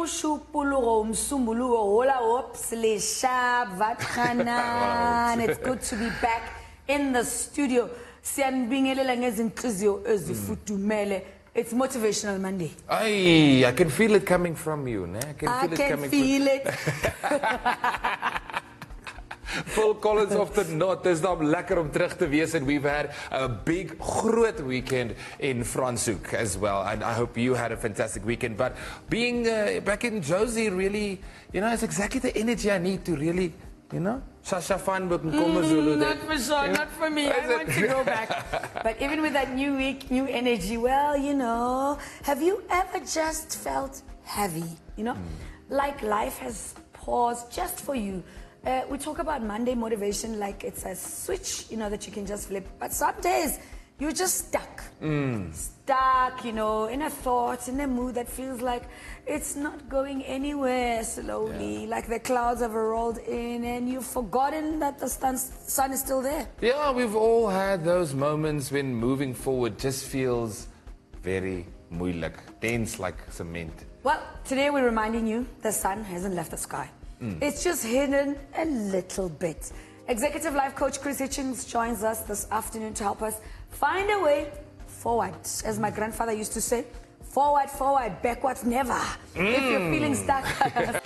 Mushupulugo, Msumbulugo, Ola Ops, Le Shab, Vatkanan. It's good to be back in the studio. It's Motivational Monday. Ay, I can feel it coming from you. Né? I can feel it. Full Collins of the North. Dis dan lekker om terug te wees, and we've had a big groot weekend in Franschhoek as well, and I hope you had a fantastic weekend. But being back in Josie really, you know, it's exactly the energy I need to really, you know, Sasha Fan Zulu. Not for sure, not for me. I want to go back. But even with that new week, new energy, well, you know, have you ever just felt heavy, you know? Like life has paused just for you. We talk about Monday motivation like it's a switch, you know, that you can just flip. But some days, you're just stuck. Stuck, you know, in a thought, in a mood that feels like it's not going anywhere slowly. Like the clouds have rolled in and you've forgotten that the sun is still there. Yeah, we've all had those moments when moving forward just feels very moeilijk, dense like cement. Well, today we're reminding you the sun hasn't left the sky. It's just hidden a little bit. Executive Life Coach Chris Hitchens joins us this afternoon to help us find a way forward. As my grandfather used to say, forward, forward, backwards, never. If you're feeling stuck.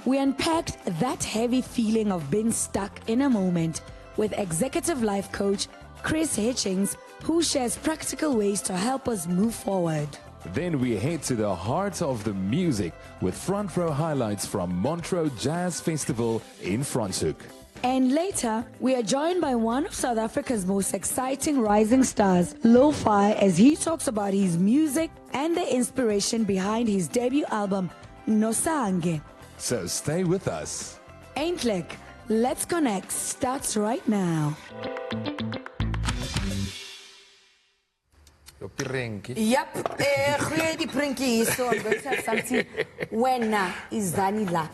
We unpacked that heavy feeling of being stuck in a moment with Executive Life Coach Chris Hitchens, who shares practical ways to help us move forward. Then we head to the heart of the music with front row highlights from Montreux Jazz Festival in Franschhoek. And later, we are joined by one of South Africa's most exciting rising stars, Lo-Fi, as he talks about his music and the inspiration behind his debut album, Nosange. So stay with us. Ain't like, Let's Connect starts right now. Yep, die prinkie. So I'm going to have something. When is Zanila?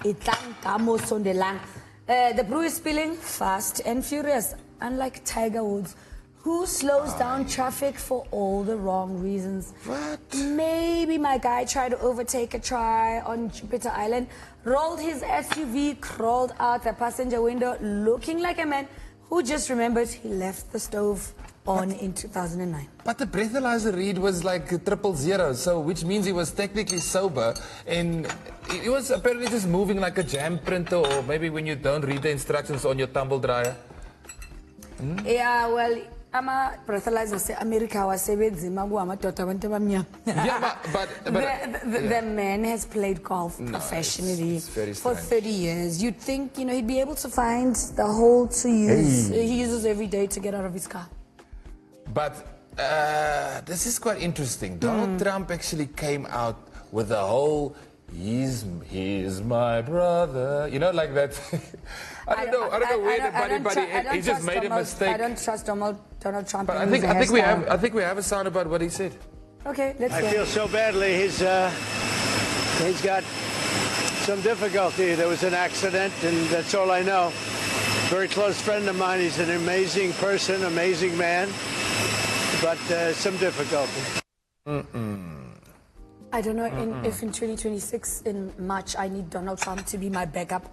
The brew is spilling fast and furious, unlike Tiger Woods, who slows down traffic for all the wrong reasons. What? Maybe my guy tried to overtake a try on Jupiter Island, rolled his SUV, crawled out the passenger window, looking like a man who just remembered he left the stove on in 2009. But the breathalyzer read was like 000, so which means he was technically sober, and he was apparently just moving like a jam printer, or maybe when you don't read the instructions on your tumble dryer. Yeah, well, I'm a breathalyzer say America was Yeah, but the man has played golf professionally for 30 years. You'd think, you know, he'd be able to find the hole to use. He uses every day to get out of his car. But this is quite interesting. Donald Trump actually came out with the whole, he's my brother, you know, like that. I don't know where the buddy, he just made a mistake. I don't trust Donald Trump. But I think we have a sound about what he said. Okay, let's I go. feel so badly. He's got some difficulty. There was an accident, and that's all I know. Very close friend of mine. He's an amazing person, amazing man, but some difficulty. I don't know if in 2026, in March, I need Donald Trump to be my backup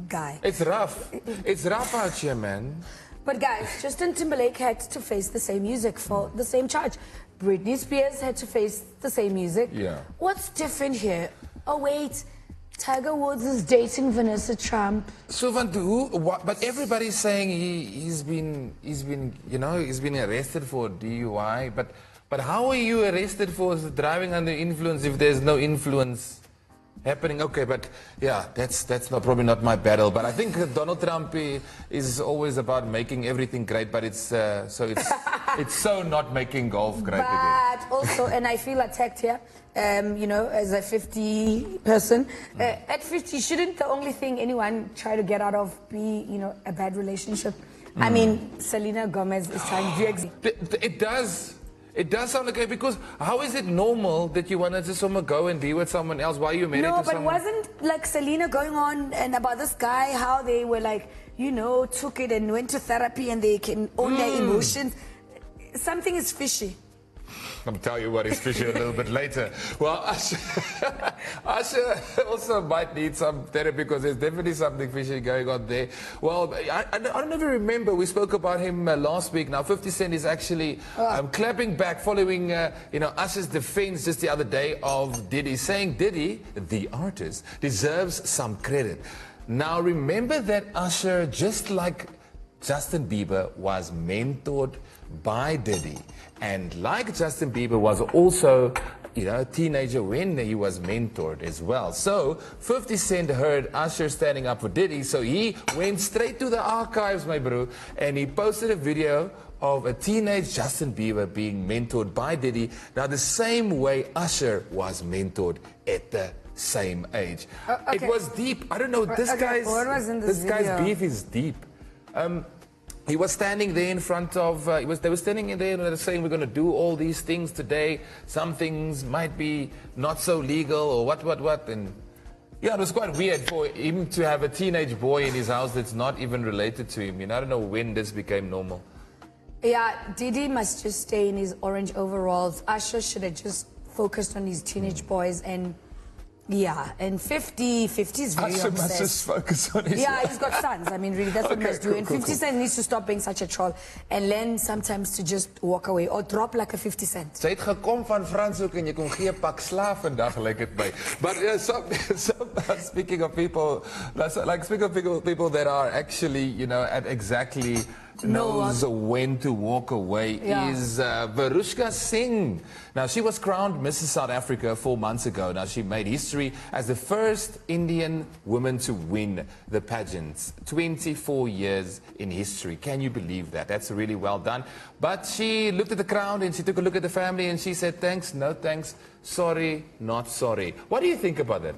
guy. It's rough. It's rough out here, man. But guys, Justin Timberlake had to face the same music for the same charge. Britney Spears had to face the same music. Yeah. What's different here? Oh wait, Tiger Woods is dating Vanessa Trump. So but everybody's saying he's been arrested for DUI, but how are you arrested for driving under influence if there's no influence happening? Okay, but yeah, that's probably not my battle. But I think Donald Trump is always about making everything great, but it's so not making golf great again. But also, and I feel attacked here, you know, as a 50 person. At 50, shouldn't the only thing anyone try to get out of be, you know, a bad relationship? I mean, Selena Gomez is trying to do It does. It does sound okay, because how is it normal that you want to just go and be with someone else while you're married to someone? No, but wasn't like Selena going on and about this guy, how they were like, you know, took it and went to therapy and they can own their emotions? Something is fishy. I'll tell you what is fishy a little bit later. Well, Usher also might need some therapy because there's definitely something fishy going on there. Well, I don't even remember. We spoke about him last week. Now, 50 Cent is actually clapping back following, Usher's defense just the other day of Diddy, saying Diddy, the artist, deserves some credit. Now, remember that Usher, just like Justin Bieber, was mentored by Diddy. And like Justin Bieber was also, a teenager when he was mentored as well. So 50 Cent heard Usher standing up for Diddy, so he went straight to the archives, my bro, and he posted a video of a teenage Justin Bieber being mentored by Diddy. Now, the same way Usher was mentored at the same age. Okay. It was deep. I don't know, this guy's beef is deep. He was standing there in front of, they were standing in there and they were saying, we're going to do all these things today. Some things might be not so legal or what. And yeah, it was quite weird for him to have a teenage boy in his house that's not even related to him. I don't know when this became normal. Yeah, Diddy must just stay in his orange overalls. Usher should have just focused on his teenage boys and... Yeah, and 50 is very Usher obsessed. must just focus on his Yeah, he's got sons. I mean, really, that's what he must do. And 50 Cent needs to stop being such a troll and learn sometimes to just walk away or drop like a 50 Cent. Sy het gekom van Franshoek en jy kon gee pak slaaf vandag lyk dit by. But speaking of people, people that are actually, at exactly knows when to walk away is Verushka Singh. Now, she was crowned Mrs. South Africa 4 months ago. Now, she made history as the first Indian woman to win the pageants. 24 years in history. Can you believe that? That's really well done. But she looked at the crown and she took a look at the family and she said, thanks, no thanks, sorry, not sorry. What do you think about that?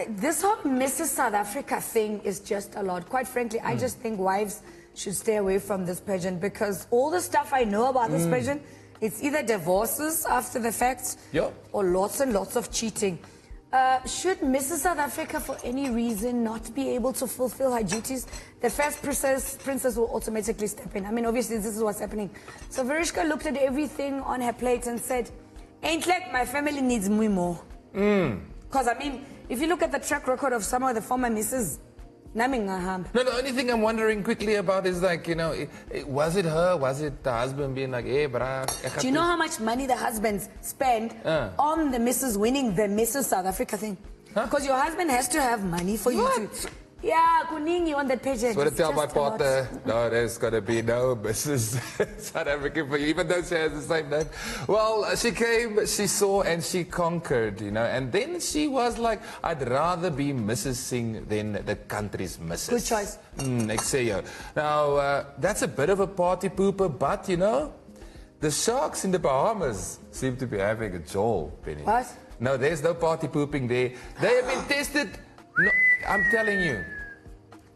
This whole Mrs. South Africa thing is just a lot. Quite frankly, I just think wives should stay away from this pageant because all the stuff I know about this pageant, it's either divorces after the fact or lots and lots of cheating. Should Mrs. South Africa for any reason not be able to fulfill her duties, the first princess will automatically step in. I mean, obviously this is what's happening. So Verushka looked at everything on her plate and said, ain't like my family needs me more. Because I mean, if you look at the track record of some of the former misses, no, the only thing I'm wondering quickly about is like, was it her? Was it the husband being like, hey, brah? Do you know how much money the husbands spend on the missus winning the Mrs. South Africa thing? Because your husband has to have money for you to... Yeah, kuningi on that pageant. So to tell my partner, no, there's going to be no Mrs. South Africa for you, even though she has the same name. Well, she came, she saw, and she conquered, and then she was like, I'd rather be Mrs. Singh than the country's Mrs. Good choice. Ek sê jou. Now, that's a bit of a party pooper, but, the sharks in the Bahamas seem to be having a jaw, Penny. What? No, there's no party pooping there. They have been tested... No, I'm telling you.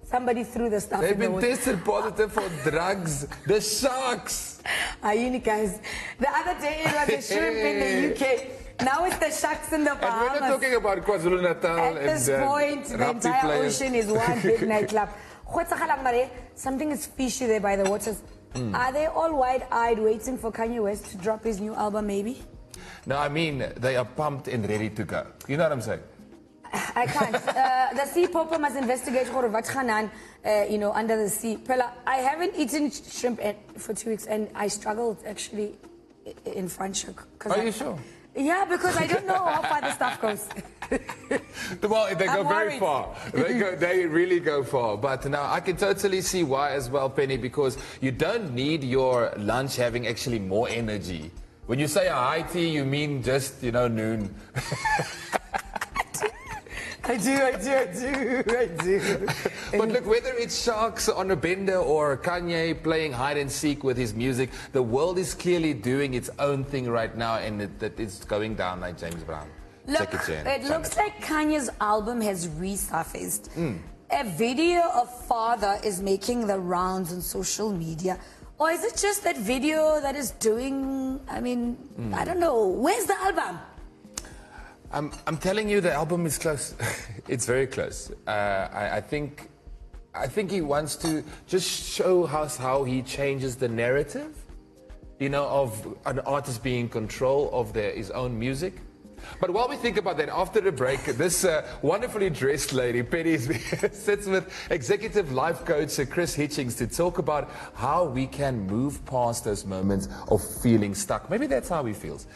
Somebody threw the stuff They've in the been tested positive for drugs. The sharks. You guys. The other day it was the shrimp in the UK. Now it's the sharks in the Bahamas. And we're not talking about KwaZulu-Natal. At this point, the entire ocean is one big nightclub. Something is fishy there by the waters. Are they all wide-eyed waiting for Kanye West to drop his new album, maybe? No, I mean, they are pumped and ready to go. You know what I'm saying? I can't. The sea popper must investigate what gaan aan, under the sea. Pella, I haven't eaten shrimp for 2 weeks, and I struggled actually in Franschhoek. Are you sure? Yeah, because I don't know how far the stuff goes. Well, they go very worried. far. They really go far. But now I can totally see why as well, Penny, because you don't need your lunch having actually more energy. When you say a high tea, you mean just, noon. I do. But look, whether it's sharks on a bender or Kanye playing hide and seek with his music, the world is clearly doing its own thing right now, and it's going down like James Brown. Look, it looks like Kanye's album has resurfaced. A video of Father is making the rounds on social media. Or is it just that video that is doing, I don't know. Where's the album? I'm telling you, the album is close. It's very close. I think he wants to just show us how he changes the narrative. you know, of an artist being in control of his own music. But while we think about that, after the break, this wonderfully dressed lady, Penny, sits with executive life coach Chris Hitchens to talk about how we can move past those moments of feeling stuck. Maybe that's how he feels.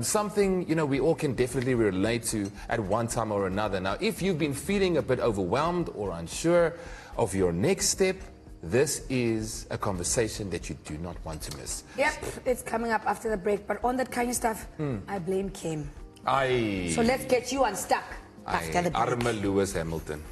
Something, you know, we all can definitely relate to at one time or another. Now, if you've been feeling a bit overwhelmed or unsure of your next step, this is a conversation that you do not want to miss. Yep, it's coming up after the break. But on that kind of stuff, I blame Kim. Aye. So let's get you unstuck after the break. Arme Lewis Hamilton.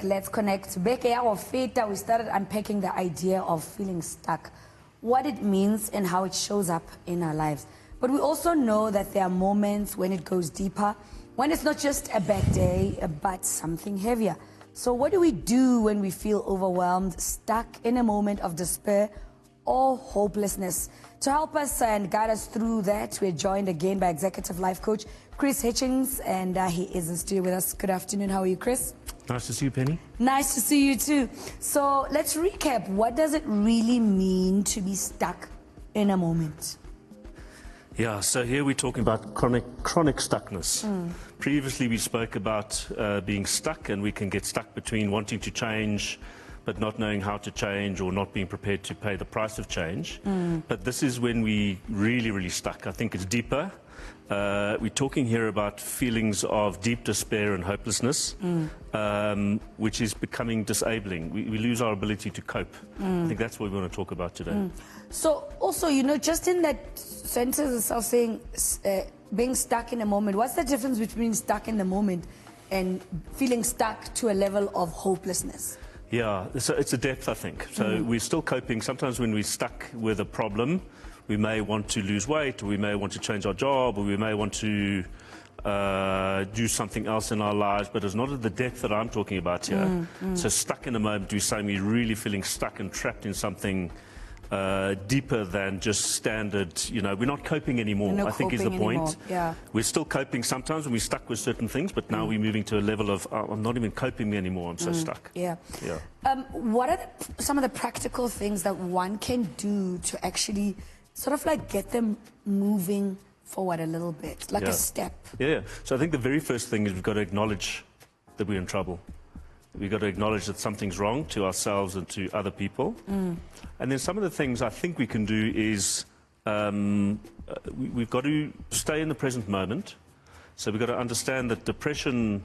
Let's connect. We started unpacking the idea of feeling stuck, what it means and how it shows up in our lives. But we also know that there are moments when it goes deeper, when it's not just a bad day, but something heavier. So what do we do when we feel overwhelmed, stuck in a moment of despair or hopelessness? To help us and guide us through that, we're joined again by Executive Life Coach Chris Hitchens, and he is in studio with us. Good afternoon. How are you, Chris? Nice to see you, Penny. Nice to see you too. So let's recap. What does it really mean to be stuck in a moment? Yeah, so here we're talking about chronic stuckness. Previously we spoke about being stuck, and we can get stuck between wanting to change but not knowing how to change, or not being prepared to pay the price of change. But this is when we really stuck. I think it's deeper. We're talking here about feelings of deep despair and hopelessness, which is becoming disabling. We lose our ability to cope. I think that's what we want to talk about today. So also, you know, just in that sentence itself saying being stuck in a moment, what's the difference between stuck in the moment and feeling stuck to a level of hopelessness? Yeah, so it's a depth, I think. So we're still coping. Sometimes when we're stuck with a problem, we may want to lose weight, or we may want to change our job, or we may want to do something else in our lives, but it's not at the depth that I'm talking about here. So stuck in a moment, we're saying we're really feeling stuck and trapped in something deeper than just standard, you know, we're not coping anymore, I think is the point. Yeah. We're still coping sometimes when we're stuck with certain things, but now we're moving to a level of, I'm not even coping anymore, I'm so stuck. Yeah. What are some of the practical things that one can do to actually sort of like get them moving forward a little bit, like a step? Yeah, so I think the very first thing is we've got to acknowledge that we're in trouble. We've got to acknowledge that something's wrong to ourselves and to other people. And then some of the things I think we can do is we've got to stay in the present moment. So we've got to understand that depression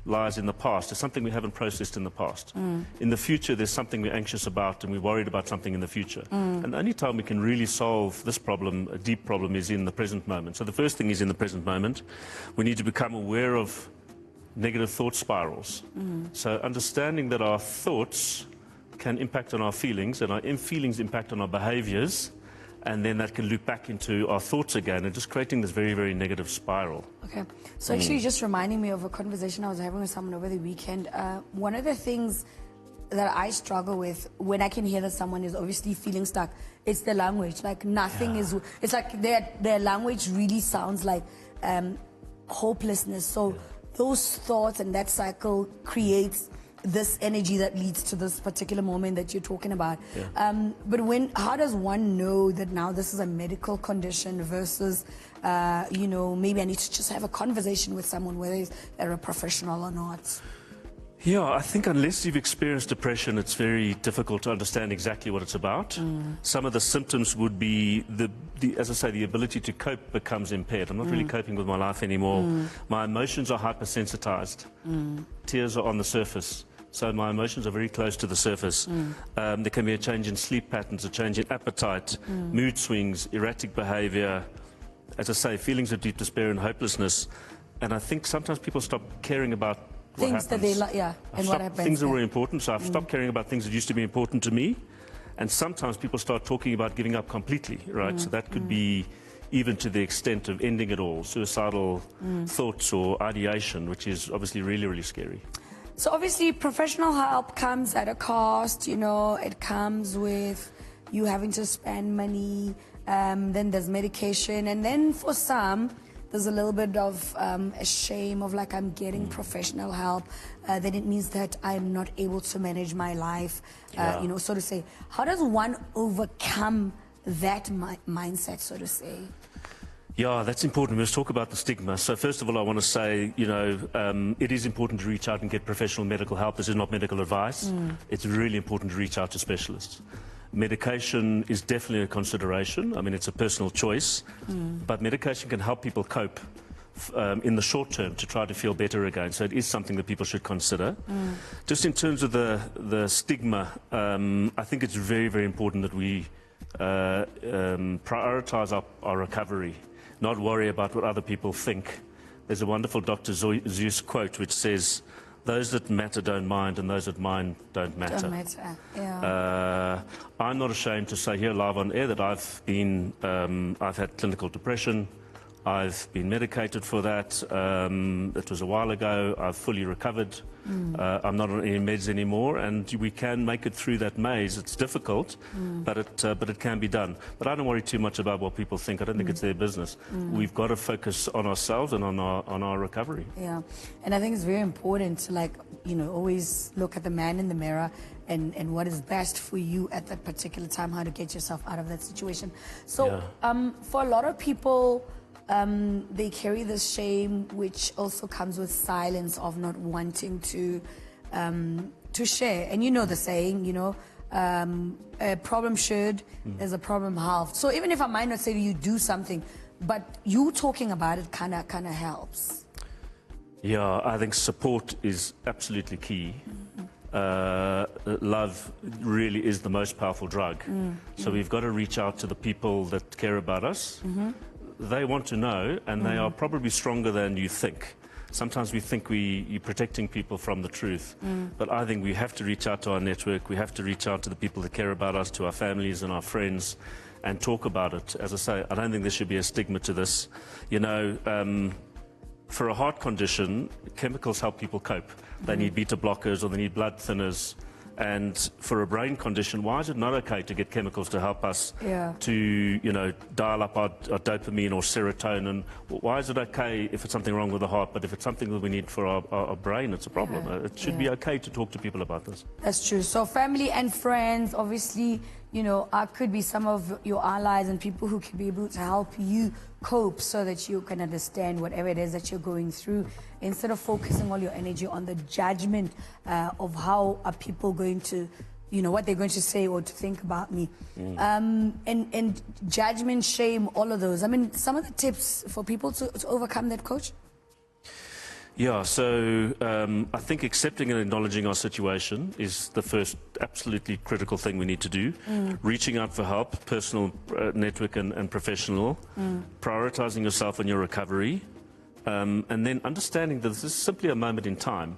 lies in the past. It's something we haven't processed in the past. In the future, there's something we're anxious about, and we're worried about something in the future. And the only time we can really solve this problem, a deep problem, is in the present moment. So the first thing is in the present moment. We need to become aware of negative thought spirals. So understanding that our thoughts can impact on our feelings, and our feelings impact on our behaviors, and then that can loop back into our thoughts again, and just creating this very negative spiral. Okay, so actually just reminding me of a conversation I was having with someone over the weekend. One of the things that I struggle with when I can hear that someone is obviously feeling stuck, it's the language. Like nothing is, it's like their language really sounds like hopelessness. So those thoughts and that cycle creates this energy that leads to this particular moment that you're talking about. But how does one know that now this is a medical condition versus, you know, maybe I need to just have a conversation with someone, whether they're a professional or not? Yeah, I think unless you've experienced depression, it's very difficult to understand exactly what it's about. Some of the symptoms would be, as I say, the ability to cope becomes impaired. I'm not really coping with my life anymore. My emotions are hypersensitized. Tears are on the surface. So my emotions are very close to the surface. There can be a change in sleep patterns, a change in appetite, mood swings, erratic behavior, as I say, feelings of deep despair and hopelessness. And I think sometimes people stop caring about what Things that they like, yeah, and what happens. Things that were important, so I've stopped caring about things that used to be important to me. And sometimes people start talking about giving up completely, right? So that could be even to the extent of ending it all, suicidal thoughts or ideation, which is obviously really, really scary. So obviously professional help comes at a cost, you know, it comes with you having to spend money, then there's medication, and then for some, there's a little bit of a shame of like, I'm getting professional help, then it means that I'm not able to manage my life, you know, so to say. How does one overcome that mindset, so to say? Yeah, that's important. Let's talk about the stigma. So first of all, I want to say, you know, it is important to reach out and get professional medical help. This is not medical advice. It's really important to reach out to specialists. Medication is definitely a consideration. I mean, it's a personal choice, but medication can help people cope in the short term to try to feel better again. So it is something that people should consider. Just in terms of the stigma, I think it's very, very important that we prioritize our recovery, not worry about what other people think. There's a wonderful Dr. Zeus quote which says, "Those that matter don't mind, and those that mind don't matter." Don't matter, yeah. I'm not ashamed to say here live on air that I've had clinical depression. I've been medicated for that. It was a while ago. I've fully recovered. I'm not on any meds anymore, and we can make it through that maze. It's difficult, but it can be done. But I don't worry too much about what people think. I don't think it's their business. We've got to focus on ourselves and on our recovery. Yeah, and I think it's very important to, like, you know, always look at the man in the mirror and what is best for you at that particular time, how to get yourself out of that situation. So for a lot of people, they carry this shame, which also comes with silence of not wanting to share. And you know the saying, you know, a problem shared is a problem halved. So even if I might not say to you, do something, but you talking about it kind of helps. Yeah, I think support is absolutely key. Love really is the most powerful drug. So we've got to reach out to the people that care about us. They want to know, and they are probably stronger than you think. Sometimes we think you're protecting people from the truth, but I think we have to reach out to our network. We have to reach out to the people that care about us, to our families and our friends, and talk about it. As I say, I don't think there should be a stigma to this. You know, for a heart condition, chemicals help people cope. They need beta blockers or they need blood thinners. And for a brain condition, why is it not okay to get chemicals to help us to, you know, dial up our dopamine or serotonin? Why is it okay if it's something wrong with the heart, but if it's something that we need for our brain, it's a problem? It should be okay to talk to people about this. That's true. So family and friends, obviously, you know, could be some of your allies and people who could be able to help you cope so that you can understand whatever it is that you're going through, instead of focusing all your energy on the judgment of how are people going to, you know, what they're going to say or to think about me. And judgment, shame, all of those. I mean, some of the tips for people to overcome that, Coach? Yeah, so I think accepting and acknowledging our situation is the first absolutely critical thing we need to do. Reaching out for help, personal, network and professional. Prioritizing yourself and your recovery. And then understanding that this is simply a moment in time.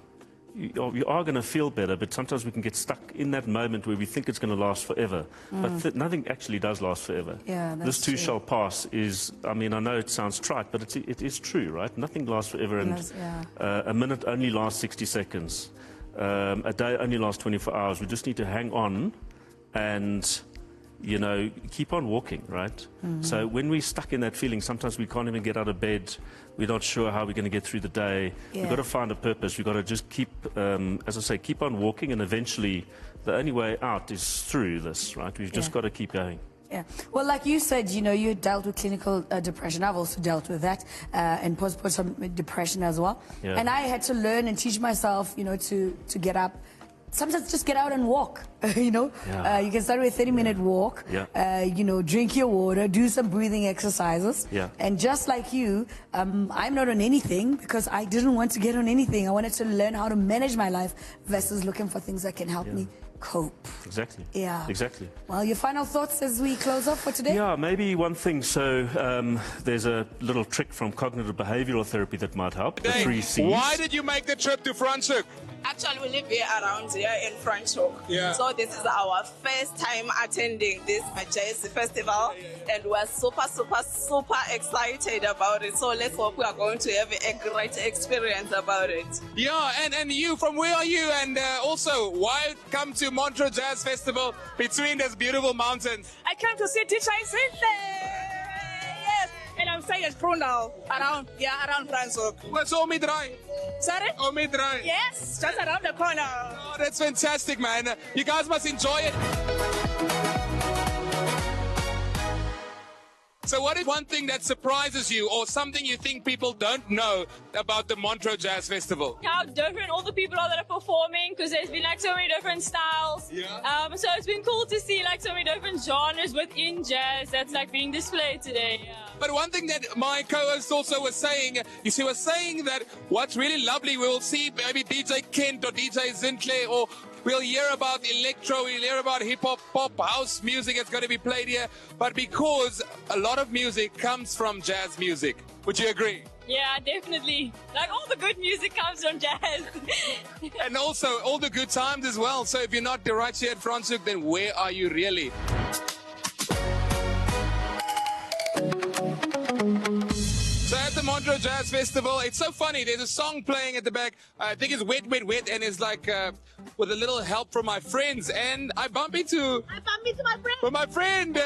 You are going to feel better, but sometimes we can get stuck in that moment where we think it's going to last forever. But nothing actually does last forever. Yeah, that's this too true. shall pass is, I mean, I know it sounds trite, but it is true, right? Nothing lasts forever, and a minute only lasts 60 seconds. A day only lasts 24 hours. We just need to hang on and, you know, keep on walking, right? So when we're stuck in that feeling, sometimes we can't even get out of bed. We're not sure how we're going to get through the day. We've got to find a purpose. We've got to just keep, as I say, keep on walking, and eventually the only way out is through this, right? We've just got to keep going. Yeah. Well, like you said, you know, you dealt with clinical depression. I've also dealt with that, and postpartum depression as well. And I had to learn and teach myself, you know, to get up sometimes just get out and walk, you know. Yeah. You can start with a 30-minute walk, Yeah. you know, drink your water, do some breathing exercises. Yeah. And just like you, I'm not on anything because I didn't want to get on anything. I wanted to learn how to manage my life versus looking for things that can help me cope. Exactly. Yeah. Exactly. Well, your final thoughts as we close off for today? Yeah, maybe one thing. So there's a little trick from cognitive behavioral therapy that might help. The 3 C's. Why did you make the trip to Franschhoek? Actually, we live here around here in Franschhoek. Yeah. So this is our first time attending this jazz festival, and we're super, super, super excited about it. So let's hope we are going to have a great experience about it. Yeah, and you, from where are you? And also, why come to Montreux Jazz Festival between these beautiful mountains? I came to see DJ Sabse. Yes, and I'm staying at Krondal, around Franschhoek. What's Omidrai? Sorry? Omidrai. Yes, just around the corner. Oh, that's fantastic, man. You guys must enjoy it. So what is one thing that surprises you or something you think people don't know about the Montreux Jazz Festival? How different all the people are that are performing, because there's been like so many different styles. Yeah. So it's been cool to see like so many different genres within jazz that's like being displayed today. Yeah. But one thing that my co-host also was saying, was saying that what's really lovely, we will see maybe DJ Kent or DJ Sinclair, or we'll hear about electro, we'll hear about hip-hop, pop, house music that's going to be played here. But because a lot of music comes from jazz music. Would you agree? Yeah, definitely. Like all the good music comes from jazz. And also all the good times as well. So if you're not right here at Franschhoek, then where are you really? So at the Montreux Jazz Festival, it's so funny. There's a song playing at the back. I think it's Wet, Wet, Wet. And it's like with a little help from my friends. And I bump into my friend. with my friend.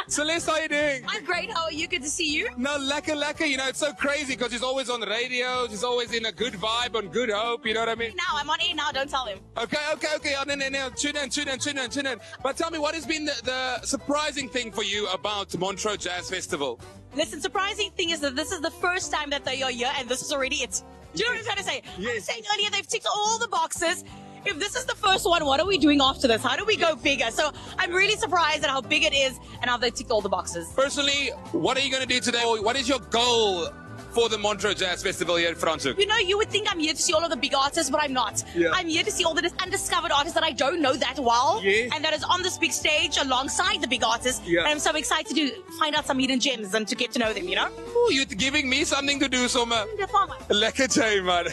Celeste, how are you doing? I'm great. How are you? Good to see you. No, lekker. You know, it's so crazy because she's always on the radio. She's always in a good vibe, on good hope. You know what I mean? Now, I'm on air now. Don't tell him. Okay. Oh, no. Tune in. But tell me, what has been the surprising thing for you about Montreux Jazz Festival? Listen, surprising thing is that this is the first time that they are here, and this is already it. Do you know what I'm trying to say? Yes. I was saying earlier, they've ticked all the boxes. If this is the first one, what are we doing after this? How do we go bigger? So I'm really surprised at how big it is and how they ticked all the boxes. Personally, what are you going to do today? What is your goal for the Montreux Jazz Festival here at Franschhoek? You know, you would think I'm here to see all of the big artists, but I'm not. Yeah. I'm here to see all the undiscovered artists that I don't know that well. Yes. And that is on this big stage alongside the big artists. Yeah. And I'm so excited to find out some hidden gems and to get to know them, you know? Ooh, you're giving me something to do, Soma. The farmer. Lekker day, man.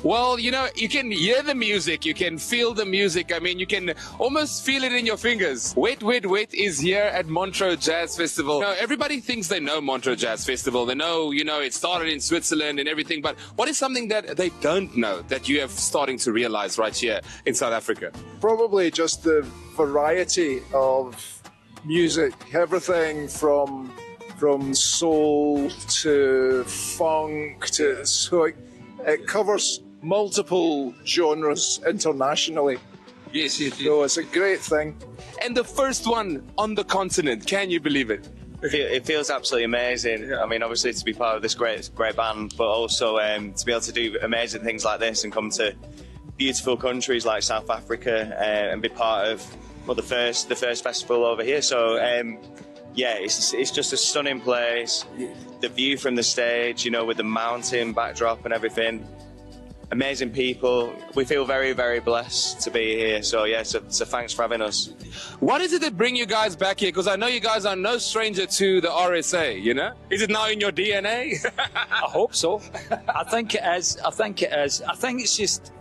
Well, you know, you can hear the music, you can feel the music. I mean, you can almost feel it in your fingers. Wet, Wet, Wet is here at Montreux Jazz Festival. Now, everybody thinks they know Montreux Jazz Festival. They know, you know, it started in Switzerland and everything. But what is something that they don't know that you have starting to realize right here in South Africa? Probably just the variety of music, everything from soul to funk to so it covers multiple genres internationally. Yes. So it's a great thing. And the first one on the continent, can you believe it? It feels absolutely amazing. I mean, obviously to be part of this great band, but also to be able to do amazing things like this and come to beautiful countries like South Africa and be part of the first festival over here. So yeah, it's just a stunning place. The view from the stage, you know, with the mountain backdrop and everything. Amazing people. We feel very, very blessed to be here. So yeah, so thanks for having us. What is it that bring you guys back here? Because I know you guys are no stranger to the RSA, you know? Is it now in your DNA? I hope so. I think it is. I think it's just,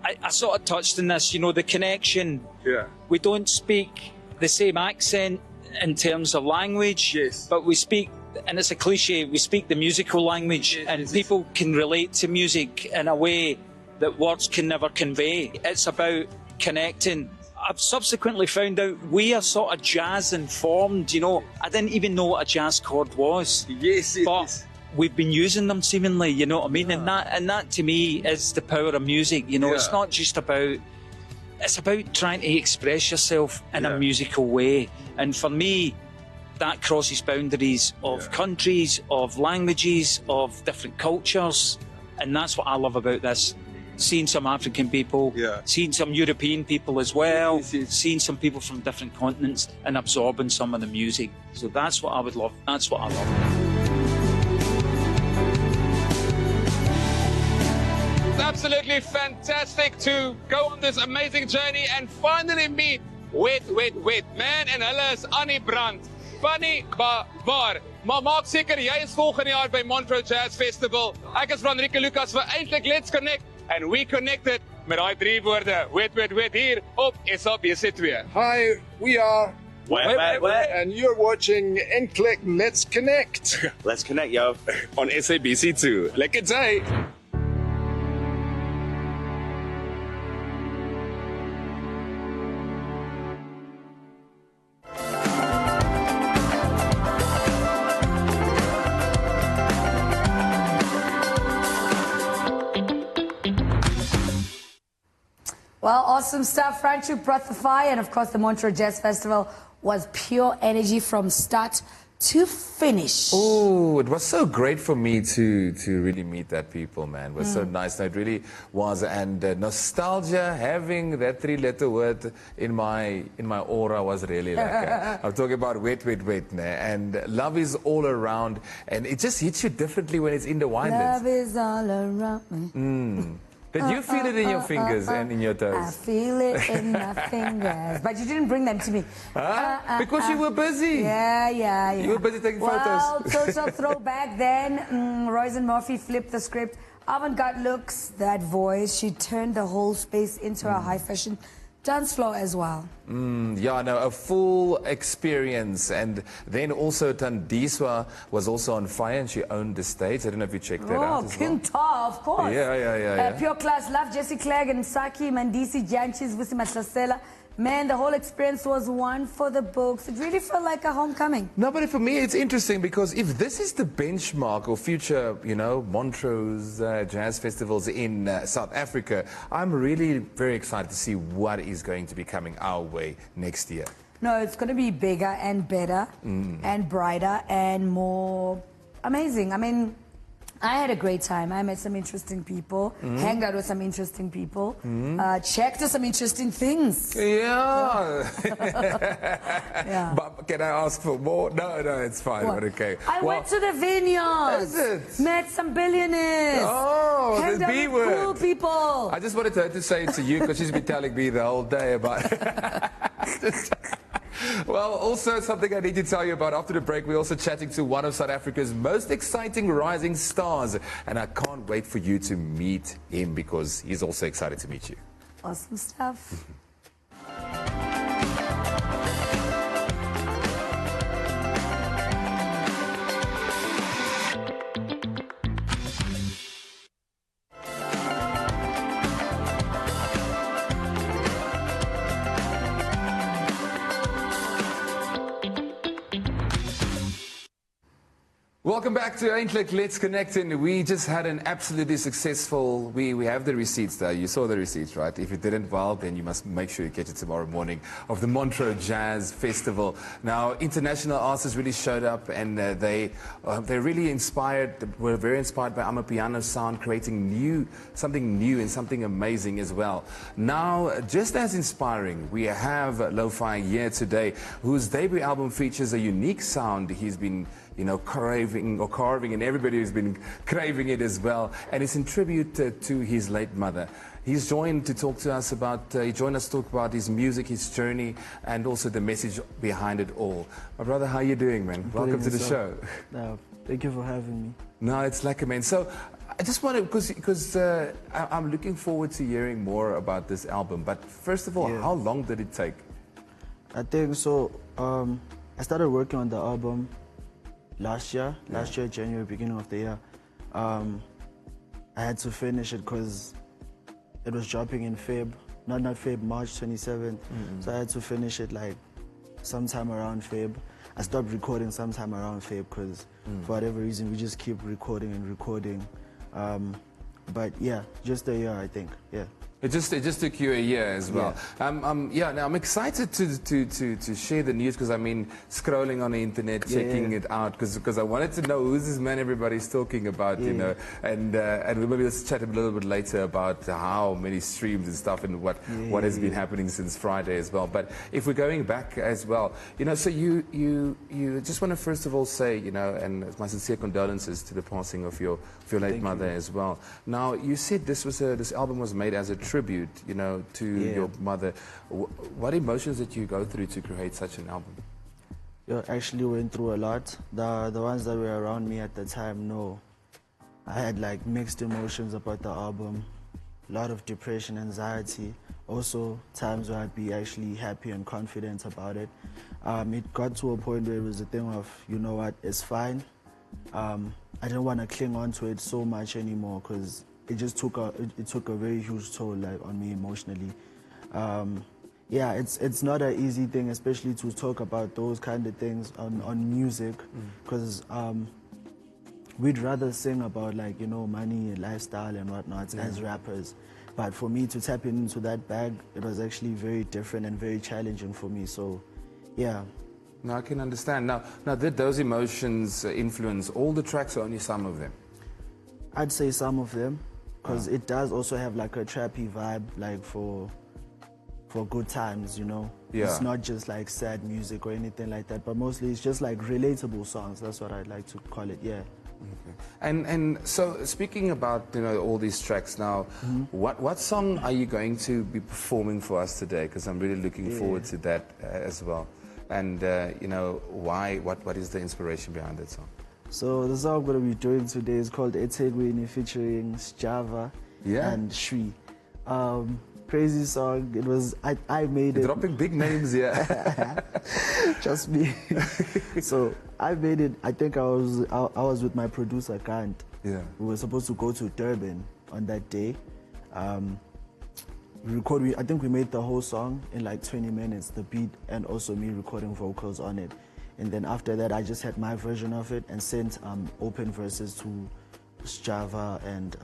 I sort of touched on this, you know, the connection. Yeah. We don't speak the same accent in terms of language, yes, but we speak, and it's a cliche, we speak the musical language, yes, and people can relate to music in a way that words can never convey. It's about connecting. I've subsequently found out we are sort of jazz informed, you know. I didn't even know what a jazz chord was. Yes, but we've been using them seemingly, you know what I mean? Yeah. And that to me is the power of music, you know. It's not just about, it's about trying to express yourself in a musical way. And for me, that crosses boundaries of countries, of languages, of different cultures. And that's what I love about this. Seeing some African people, seeing some European people as well, seeing some people from different continents and absorbing some of the music. So that's what I would love. That's what I love. It's absolutely fantastic to go on this amazing journey and finally meet Wet, man en hulle is Annie Brandt. Fanny Baar. Maar maak seker jy is volgende jaar by Montreux Jazz Festival. Ek is van Rieke Lucas vir eintlik Let's Connect and we connected met daai 3 woorde. Wet hier op SABC2. Hi, we are Wet. And you're watching Enclick Let's Connect. Let's connect, yo. On SABC2. Lekker day. Well, awesome stuff. Franchu brought the fire, and of course, the Montreux Jazz Festival was pure energy from start to finish. Oh, it was so great for me to really meet that people, man. It was so nice. It really was. And nostalgia, having that 3-letter word in my aura was really lekker. I'm talking about wet, and love is all around, and it just hits you differently when it's in the winelands. Love is all around me. Did you feel it in your fingers and in your toes? I feel it in my fingers. But you didn't bring them to me. Because you were busy. Yeah. You were busy taking well, photos. Total throwback then. Royce and Murphy flipped the script. Avant-garde looks, that voice. She turned the whole space into a high-fashion dance floor as well. Yeah, no, a full experience. And then also Tandiswa was also on fire and she owned the stage. I don't know if you checked that out as King Tar, of course. Yeah. Pure class, love Jesse Clegg and Saki, Mandisi, Janchis, Vusi Maslasela. Man, the whole experience was one for the books. It really felt like a homecoming. No, but for me, it's interesting because if this is the benchmark of future, Montreux jazz festivals in South Africa, I'm really very excited to see what is going to be coming our way next year. No, it's going to be bigger and better and brighter and more amazing. I mean, I had a great time. I met some interesting people, hanged out with some interesting people, checked some interesting things. Yeah. Yeah. But can I ask for more? No, it's fine. What? But okay. I went to the vineyards. Is it? Met some billionaires. Oh, hanged the out B with word. cool people. I just wanted her to say it to you because she's been telling me the whole day about Well, also something I need to tell you about after the break, we're also chatting to one of South Africa's most exciting rising stars. And I can't wait for you to meet him because he's also excited to meet you. Awesome stuff. Welcome back to Eintlik Let's Connect. And we just had an absolutely successful, we have the receipts there. You saw the receipts, right? If you didn't, well, then you must make sure you catch it tomorrow morning of the Montreux Jazz Festival. Now, international artists really showed up and they're really inspired, were very inspired by Amapiano sound, creating something new and something amazing as well. Now, just as inspiring, we have Lo-Fi here today, whose debut album features a unique sound. He's been carving, and everybody has been craving it as well. And it's in tribute to his late mother. He's joined to talk to us about, he joined us to talk about his music, his journey, and also the message behind it all. My brother, how are you doing, man? Welcome to the show. Thank you for having me. No, it's like a man. So I just want to, because I'm looking forward to hearing more about this album. But first of all, how long did it take? I think so. I started working on the album last year, January, beginning of the year. I had to finish it because it was dropping in Feb. March 27th. So I had to finish it like sometime around Feb. I stopped recording sometime around Feb because for whatever reason we just keep recording and recording. But yeah, just a year, I think. Yeah. It just took you a year as well. Yeah. Now I'm excited to share the news because I mean scrolling on the internet, checking it out because I wanted to know who's this man everybody's talking about, you know, and maybe let's chat a little bit later about how many streams and stuff and what has been happening since Friday as well. But if we're going back as well, you know, so you just want to first of all say, you know, and my sincere condolences to the passing of your late mother as well. Now you said this album was made as a tribute, you know, to your mother. What emotions did you go through to create such an album? Yeah, actually went through a lot. The ones that were around me at the time, no. I had like mixed emotions about the album. A lot of depression, anxiety. Also times where I'd be actually happy and confident about it. It got to a point where it was a thing of, you know what, it's fine. I didn't want to cling on to it so much anymore because it just took a very huge toll like on me emotionally. Yeah, it's not an easy thing, especially to talk about those kind of things on music, because we'd rather sing about like, you know, money and lifestyle and whatnot as rappers. But for me to tap into that bag, it was actually very different and very challenging for me. So, yeah. No, I can understand. Now, did those emotions influence all the tracks or only some of them? I'd say some of them. Because it does also have like a trappy vibe, like for good times, you know. Yeah. It's not just like sad music or anything like that, but mostly it's just like relatable songs. That's what I'd like to call it. Yeah. Okay. And so speaking about, you know, all these tracks now, what song are you going to be performing for us today? Because I'm really looking forward to that as well. And you know, why? What is the inspiration behind that song? So the song I'm going to be doing today is called Etegwini featuring Sjava and Shri. Crazy song. It was, I made it. Dropping big names here. Just me. So I made it, I think I was with my producer, Kant. Yeah. We were supposed to go to Durban on that day. I think we made the whole song in like 20 minutes, the beat and also me recording vocals on it. And then after that, I just had my version of it and sent open verses to Sjava and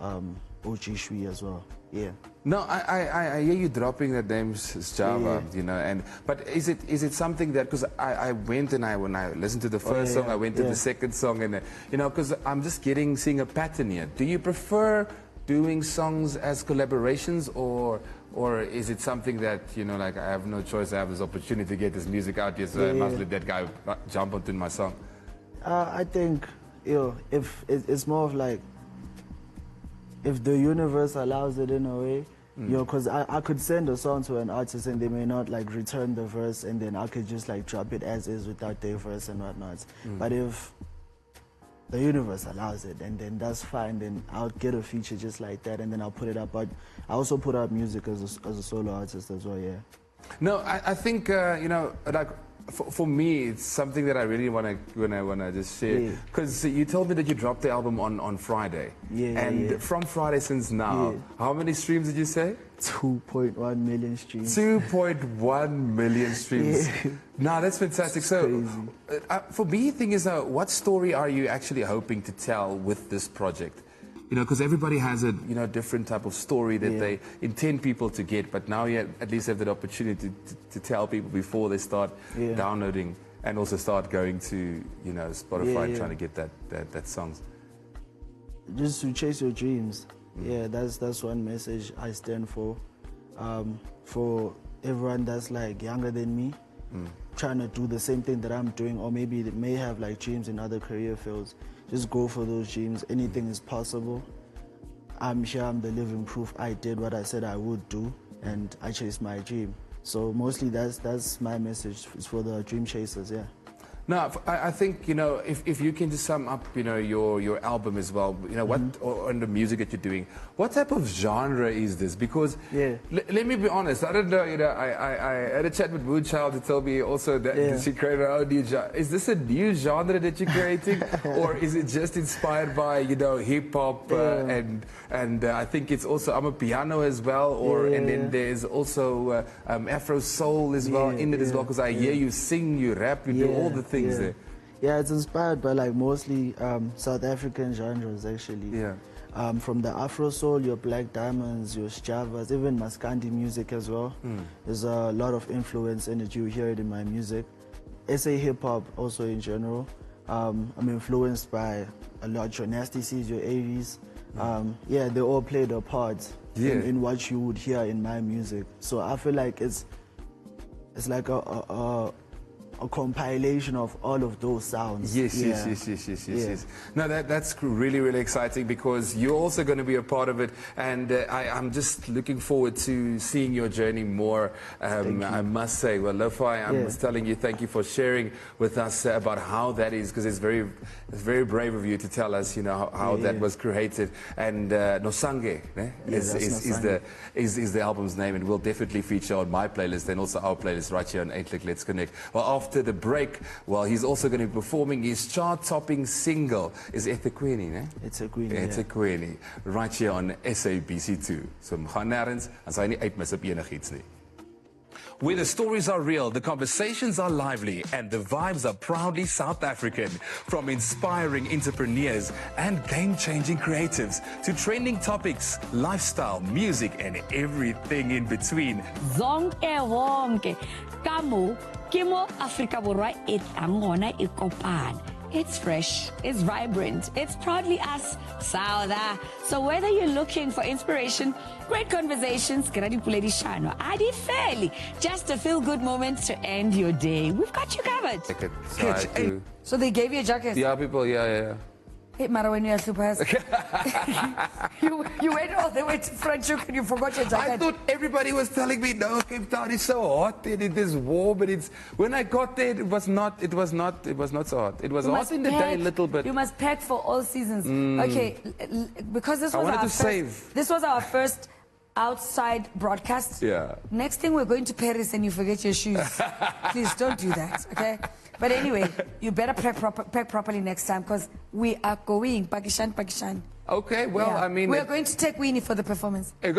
OG Shwi as well. Yeah. No, I hear you dropping the name Sjava, you know, but is it something that, because I went and when I listened to the first song, I went to the second song, and you know, because I'm just seeing a pattern here. Do you prefer doing songs as collaborations, or is it something that, you know, like I have no choice, I have this opportunity to get this music out here, so I must let that guy jump onto my song? I think, you know, if it's more of like, if the universe allows it in a way, you know, because I could send a song to an artist and they may not like return the verse, and then I could just like drop it as is without their verse and whatnot. But if the universe allows it, and then that's fine, then I'll get a feature just like that, and then I'll put it up. But I also put out music as a solo artist as well, yeah. No, I think, you know, like, for me, it's something that I really want to just share. Because you told me that you dropped the album on Friday. And from Friday since now, how many streams did you say? 2.1 million streams. 2.1 million streams. Now, that's fantastic. So, for me, the thing is, what story are you actually hoping to tell with this project? You know, because everybody has a, you know, different type of story that they intend people to get, but now you at least have that opportunity to tell people before they start downloading and also start going to, you know, Spotify trying to get that songs. Just to chase your dreams. Yeah, that's one message I stand for. For everyone that's like younger than me, trying to do the same thing that I'm doing, or maybe they may have like dreams in other career fields. Just go for those dreams. Anything is possible. I'm sure I'm the living proof. I did what I said I would do, and I chased my dream. So mostly that's my message. It's for the dream chasers, yeah. No, I think, you know, if you can just sum up, you know, your album as well, you know, what, or, and the music that you're doing, what type of genre is this? Because, let me be honest, I don't know, you know, I had a chat with Moonchild who told me also that she created her own new genre. Is this a new genre that you're creating? Or is it just inspired by, you know, hip-hop, and I think it's also, I'm a piano as well, or, and then there's also Afro soul as well in it as well, because I hear you sing, you rap, you do all the things there. Yeah, it's inspired by like mostly South African genres actually. From the Afro soul, your Black Diamonds, your Sjavas, even Maskandi music as well. There's a lot of influence in it. You hear it in my music. SA hip hop also in general. I'm influenced by a lot your Nasty C's, your 80s. Yeah, they all played a part in what you would hear in my music. So I feel like it's like a compilation of all of those sounds. Yes. No, that's really, really exciting, because you're also going to be a part of it, and I'm just looking forward to seeing your journey more. I must say, well, Lo-Fi, I was telling you, thank you for sharing with us about how that is, because it's very brave of you to tell us, you know, how that was created. And Nosange is the album's name, and will definitely feature on my playlist and also our playlist right here on 8 Let's Connect. Well, after the break, well, he's also going to be performing his chart-topping single, is Ethekwini, ne? Ethekwini, right here on SABC2. So, gaan nergens, en sy nie uitmis op enigiets nie. Where the stories are real, the conversations are lively, and the vibes are proudly South African. From inspiring entrepreneurs and game-changing creatives to trending topics, lifestyle, music, and everything in between. Zonke wonke. Kamu, kimo Afrika Borwa it angona ikopan. It's fresh, it's vibrant, it's proudly us, Sauda. So whether you're looking for inspiration, great conversations, Adi fairly, just a feel-good moment to end your day, we've got you covered. So they gave you a jacket? Yeah, people, yeah. Hey, Mara, when you are super you went all the way to Franschhoek and you forgot your jacket. I thought everybody was telling me, no, Cape Town is so hot and it is warm, but it's, when I got there, it was not so hot. It was hot in the day a little bit. You must pack for all seasons. Okay, because this was our first outside broadcast. Yeah. Next thing we're going to Paris and you forget your shoes. Please don't do that, okay? But anyway, you better pack properly next time, because we are going Pakistan. Okay, well, I mean, we're going to take Winnie for the performance. Oh,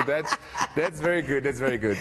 that's very good. That's very good.